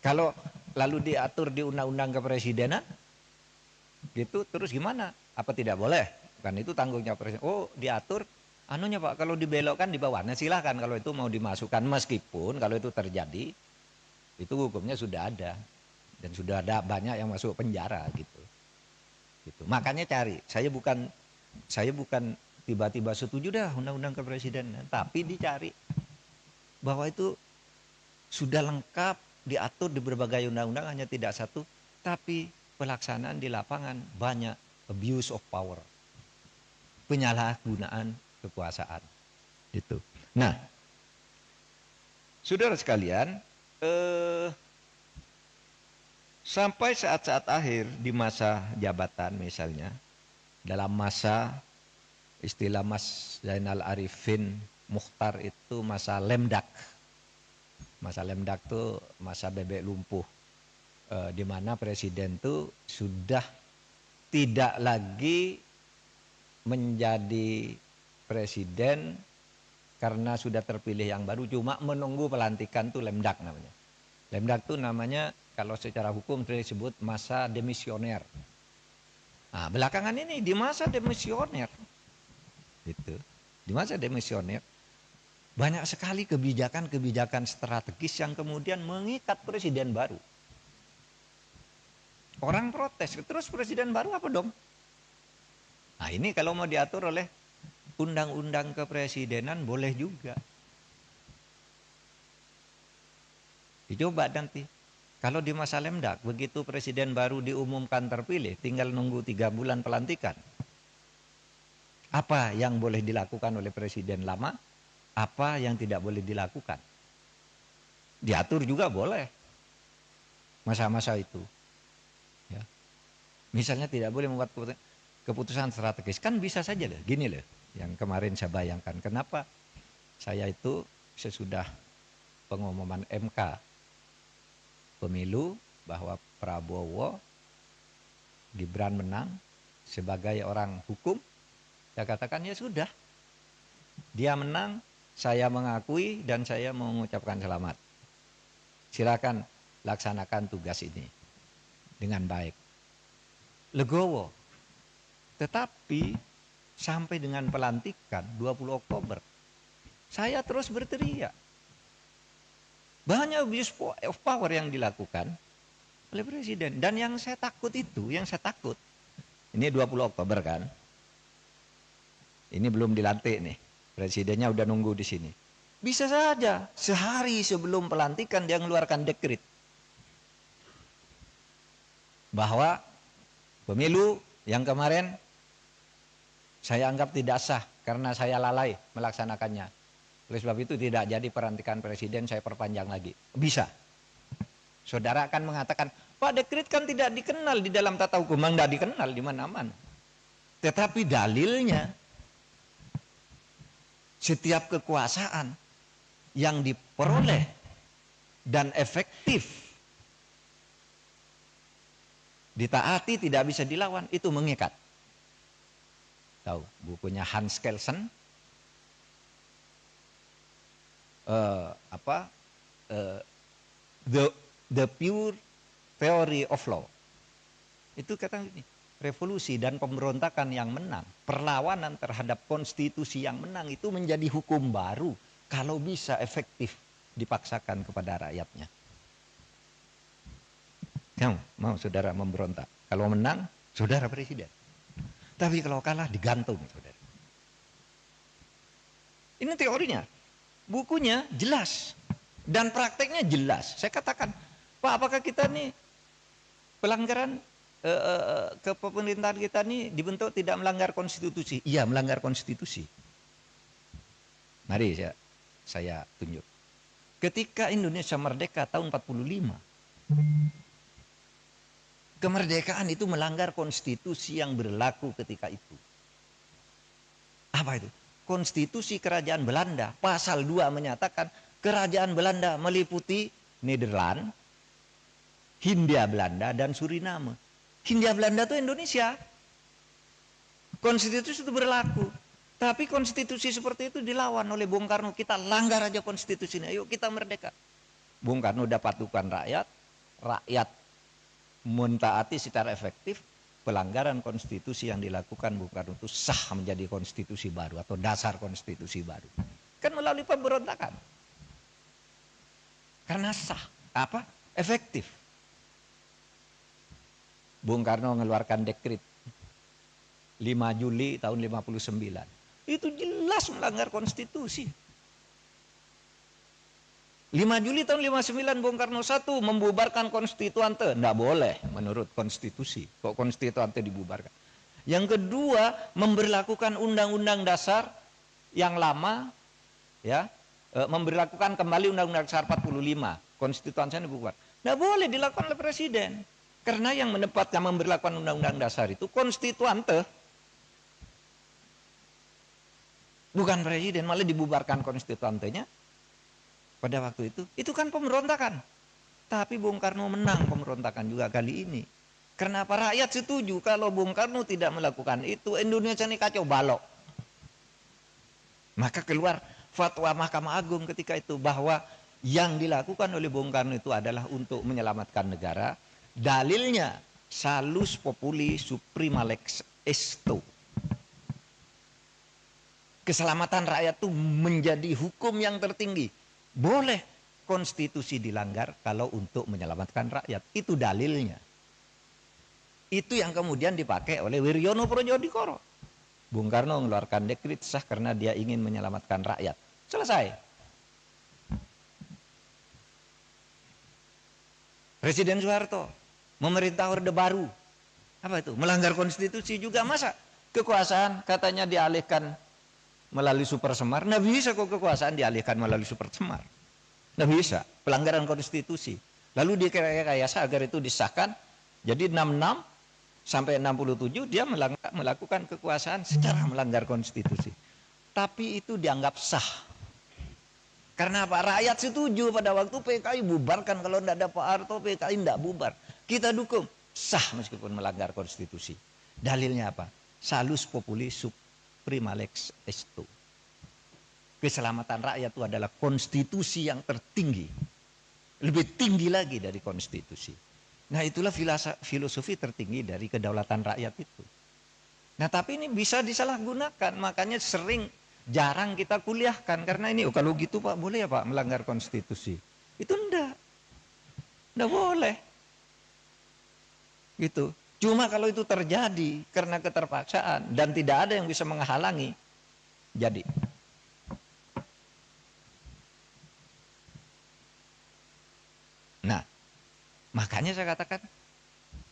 Kalau lalu diatur di undang-undang kepresidenan, gitu terus gimana? Apa tidak boleh? Kan itu tanggungnya presiden. Oh, diatur anunya Pak, kalau dibelokkan di bawah. Nah, silahkan kalau itu mau dimasukkan, meskipun kalau itu terjadi itu hukumnya sudah ada dan sudah ada banyak yang masuk penjara gitu. Gitu. Makanya cari. Saya bukan tiba-tiba setuju dah undang-undang kepresidenan, tapi dicari bahwa itu sudah lengkap diatur di berbagai undang-undang, hanya tidak satu, tapi pelaksanaan di lapangan banyak abuse of power, penyalahgunaan kekuasaan itu. Nah, saudara sekalian, sampai saat-saat akhir di masa jabatan misalnya, dalam masa istilah Mas Zainal Arifin Mukhtar itu masa lemdak. Masa lemdak itu masa bebek lumpuh, di mana presiden itu sudah tidak lagi menjadi presiden karena sudah terpilih yang baru, cuma menunggu pelantikan, tuh lemdak namanya. Lemdak itu namanya kalau secara hukum disebut masa demisioner. Nah, belakangan ini di masa demisioner, gitu. Di masa demisioner banyak sekali kebijakan-kebijakan strategis yang kemudian mengikat presiden baru. Orang protes, terus presiden baru apa dong? Nah, ini kalau mau diatur oleh undang-undang kepresidenan boleh juga. Dicoba nanti. Kalau di masa lemdak, begitu presiden baru diumumkan terpilih, tinggal nunggu 3 bulan pelantikan. Apa yang boleh dilakukan oleh presiden lama? Apa yang tidak boleh dilakukan? Diatur juga boleh. Masa-masa itu. Ya. Misalnya tidak boleh membuat keputusan strategis. Kan bisa saja loh. Gini loh, yang kemarin saya bayangkan. Kenapa saya itu sesudah pengumuman MK pemilu bahwa Prabowo Gibran menang sebagai orang hukum, saya katakan ya sudah, dia menang, saya mengakui dan saya mengucapkan selamat. Silakan laksanakan tugas ini dengan baik. Legowo. Tetapi sampai dengan pelantikan 20 Oktober, saya terus berteriak. Banyak abuse of power yang dilakukan oleh presiden. Dan yang saya takut itu, ini 20 Oktober kan. Ini belum dilantik nih. Presidennya udah nunggu di sini. Bisa saja sehari sebelum pelantikan dia mengeluarkan dekret bahwa pemilu yang kemarin saya anggap tidak sah karena saya lalai melaksanakannya. Oleh sebab itu tidak jadi pelantikan presiden, saya perpanjang lagi. Bisa. Saudara akan mengatakan, Pak, dekret kan tidak dikenal di dalam tata hukum. Memang tidak dikenal di mana-mana. Tetapi dalilnya, setiap kekuasaan yang diperoleh dan efektif ditaati, tidak bisa dilawan, itu mengikat. Tahu bukunya Hans Kelsen, the pure theory of law. Itu kata ini, revolusi dan pemberontakan yang menang, perlawanan terhadap konstitusi yang menang itu menjadi hukum baru kalau bisa efektif dipaksakan kepada rakyatnya. Yang mau saudara memberontak, kalau menang saudara presiden. Tapi kalau kalah digantung saudara. Ini teorinya. Bukunya jelas dan prakteknya jelas. Saya katakan, Pak, apakah kita nih pelanggaran kepemerintahan kita nih dibentuk tidak melanggar konstitusi? Iya, melanggar konstitusi. Mari saya tunjuk. Ketika Indonesia merdeka tahun 45, kemerdekaan itu melanggar konstitusi yang berlaku ketika itu. Apa itu? Konstitusi Kerajaan Belanda pasal 2 menyatakan Kerajaan Belanda meliputi Nederland, Hindia Belanda dan Suriname. Hindia Belanda itu Indonesia. Konstitusi itu berlaku. Tapi konstitusi seperti itu dilawan oleh Bung Karno. Kita langgar aja konstitusinya. Ayo kita merdeka. Bung Karno dapat dukungan rakyat. rakyat mentaati secara efektif, pelanggaran konstitusi yang dilakukan Bung Karno itu sah menjadi konstitusi baru atau dasar konstitusi baru. Kan melalui pemberontakan. Karena sah, efektif. Bung Karno mengeluarkan dekret 5 Juli tahun 59. Itu jelas melanggar konstitusi. 5 Juli tahun 59 Bung Karno 1 membubarkan konstituante. Tidak boleh menurut konstitusi. Kok konstituante dibubarkan? Yang kedua, memberlakukan undang-undang dasar yang lama, ya, memberlakukan kembali undang-undang dasar 45. Konstituante dibubar. Tidak boleh dilakukan oleh presiden. Karena yang menempatkan memberlakukan undang-undang dasar itu konstituante. Bukan presiden, malah dibubarkan konstituantenya. Pada waktu itu kan pemberontakan. Tapi Bung Karno menang pemberontakan juga kali ini. Kenapa rakyat setuju kalau Bung Karno tidak melakukan itu, Indonesia ini kacau balau. Maka keluar fatwa Mahkamah Agung ketika itu bahwa yang dilakukan oleh Bung Karno itu adalah untuk menyelamatkan negara. Dalilnya salus populi suprema lex esto. Keselamatan rakyat itu menjadi hukum yang tertinggi. Boleh konstitusi dilanggar kalau untuk menyelamatkan rakyat. Itu dalilnya. Itu yang kemudian dipakai oleh Wiryono Projodikoro. Bung Karno mengeluarkan dekret sah karena dia ingin menyelamatkan rakyat. Selesai. Presiden Soeharto memerintah Orde Baru. Apa itu? Melanggar konstitusi juga. Masa kekuasaan katanya dialihkan melalui Super Semar? Nggak bisa kok kekuasaan dialihkan melalui Super Semar. Nggak bisa. Pelanggaran konstitusi. Lalu direkayasa agar itu disahkan. Jadi 66 sampai 67 dia melakukan kekuasaan secara melanggar konstitusi. Tapi itu dianggap sah. Karena apa? Rakyat setuju pada waktu PKI bubarkan. Kalau tidak ada Pak Harto, PKI tidak bubar. Kita dukung. Sah meskipun melanggar konstitusi. Dalilnya apa? Salus populi suprema lex esto. Keselamatan rakyat itu adalah konstitusi yang tertinggi. Lebih tinggi lagi dari konstitusi. Nah itulah filosofi tertinggi dari kedaulatan rakyat itu. Nah tapi ini bisa disalahgunakan. Makanya jarang kita kuliahkan. Karena ini kalau gitu Pak boleh ya Pak melanggar konstitusi. Itu enggak boleh. Gitu. Cuma kalau itu terjadi karena keterpaksaan. Dan tidak ada yang bisa menghalangi. Jadi. Nah, makanya saya katakan,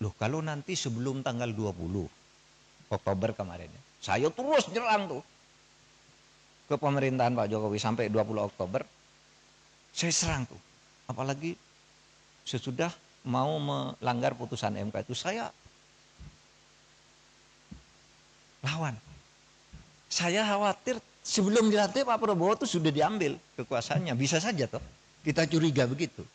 loh kalau nanti sebelum tanggal 20 Oktober kemarin, saya terus nyerang tuh ke pemerintahan Pak Jokowi sampai 20 Oktober, saya serang tuh. Apalagi sesudah mau melanggar putusan MK itu saya lawan. Saya khawatir sebelum dilantik Pak Prabowo itu sudah diambil kekuasaannya, bisa saja toh. Kita curiga begitu.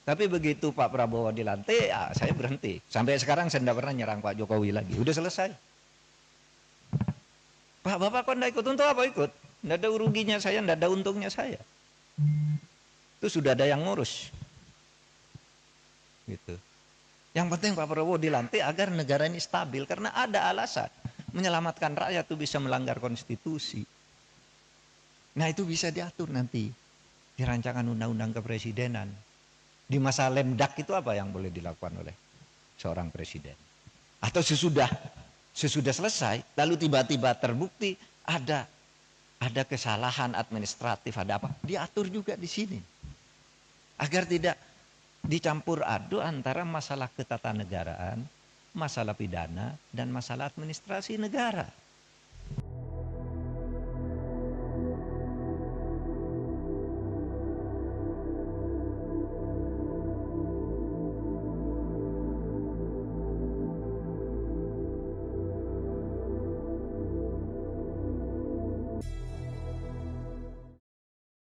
Tapi begitu Pak Prabowo dilantik, ya saya berhenti. Sampai sekarang saya tidak pernah nyerang Pak Jokowi lagi. Udah selesai. Pak Bapak kok tidak ikut? Untuk apa ikut? Tidak ada ruginya saya, tidak ada untungnya saya. Itu sudah ada yang ngurus. Gitu. Yang penting Pak Prabowo dilantik agar negara ini stabil. Karena ada alasan. Menyelamatkan rakyat itu bisa melanggar konstitusi. Nah itu bisa diatur nanti. Di rancangan undang-undang kepresidenan. Di masa lemdak itu apa yang boleh dilakukan oleh seorang presiden? Atau sesudah selesai, lalu tiba-tiba terbukti ada kesalahan administratif, ada apa? Diatur juga di sini. Agar tidak dicampur aduk antara masalah ketatanegaraan, masalah pidana, dan masalah administrasi negara.